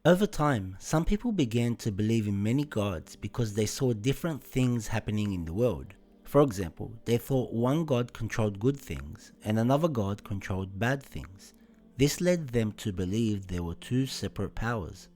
Over time, some people began to believe in many gods because they saw different things happening in the world. For example, they thought one god controlled good things and another god controlled bad things. This led them to believe there were two separate powers.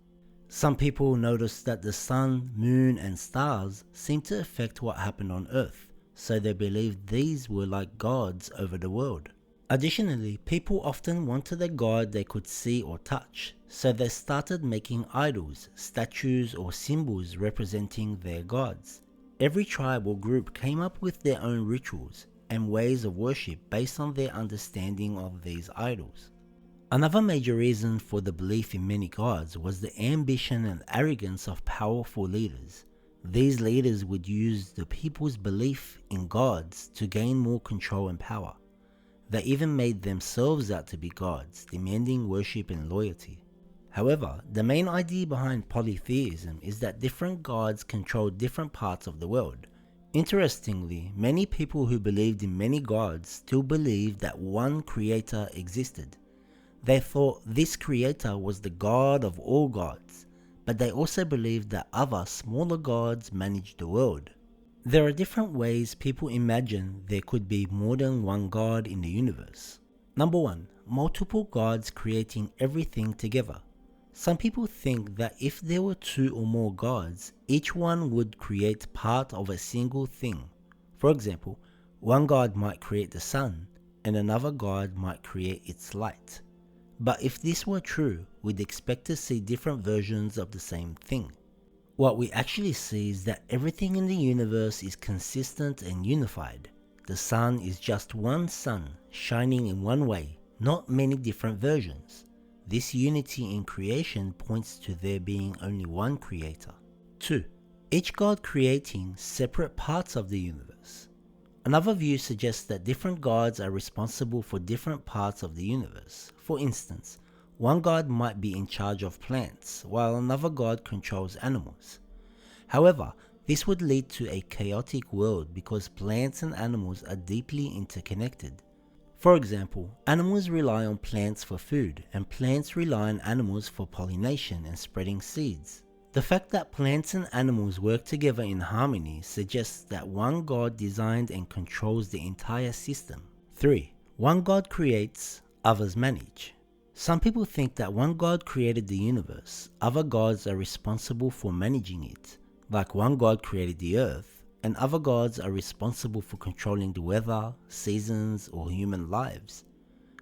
Some people noticed that the sun, moon, and stars seemed to affect what happened on Earth, so they believed these were like gods over the world. Additionally, people often wanted a god they could see or touch, so they started making idols, statues, or symbols representing their gods. Every tribe or group came up with their own rituals and ways of worship based on their understanding of these idols. Another major reason for the belief in many gods was the ambition and arrogance of powerful leaders. These leaders would use the people's belief in gods to gain more control and power. They even made themselves out to be gods, demanding worship and loyalty. However, the main idea behind polytheism is that different gods control different parts of the world. Interestingly, many people who believed in many gods still believed that one creator existed. They thought this creator was the god of all gods, but they also believed that other smaller gods managed the world. There are different ways people imagine there could be more than one god in the universe. Number 1. Multiple gods creating everything together. Some people think that if there were two or more gods, each one would create part of a single thing. For example, one god might create the sun, and another god might create its light. But if this were true, we'd expect to see different versions of the same thing. What we actually see is that everything in the universe is consistent and unified. The sun is just one sun, shining in one way, not many different versions. This unity in creation points to there being only one creator. 2. Each god creating separate parts of the universe. Another view suggests that different gods are responsible for different parts of the universe. For instance, one god might be in charge of plants, while another god controls animals. However, this would lead to a chaotic world because plants and animals are deeply interconnected. For example, animals rely on plants for food, and plants rely on animals for pollination and spreading seeds. The fact that plants and animals work together in harmony suggests that one god designed and controls the entire system. 3. One god creates, others manage. Some people think that one god created the universe, other gods are responsible for managing it. Like one god created the earth, and other gods are responsible for controlling the weather, seasons, or human lives.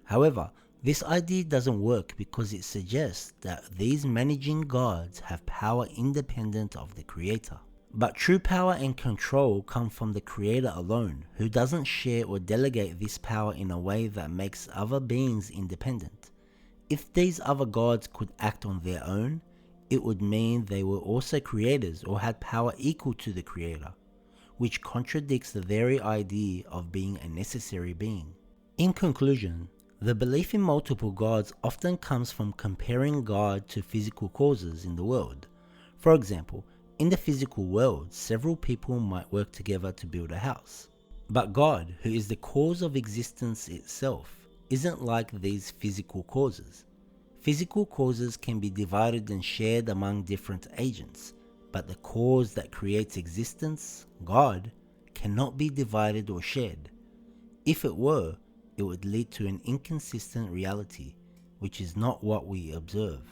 However, this idea doesn't work because it suggests that these managing gods have power independent of the creator. But true power and control come from the creator alone, who doesn't share or delegate this power in a way that makes other beings independent. If these other gods could act on their own, it would mean they were also creators or had power equal to the creator, which contradicts the very idea of being a necessary being. In conclusion, the belief in multiple gods often comes from comparing God to physical causes in the world. For example, in the physical world, several people might work together to build a house. But God, who is the cause of existence itself, isn't like these physical causes. Physical causes can be divided and shared among different agents, but the cause that creates existence, God, cannot be divided or shared. If it were, it would lead to an inconsistent reality, which is not what we observe.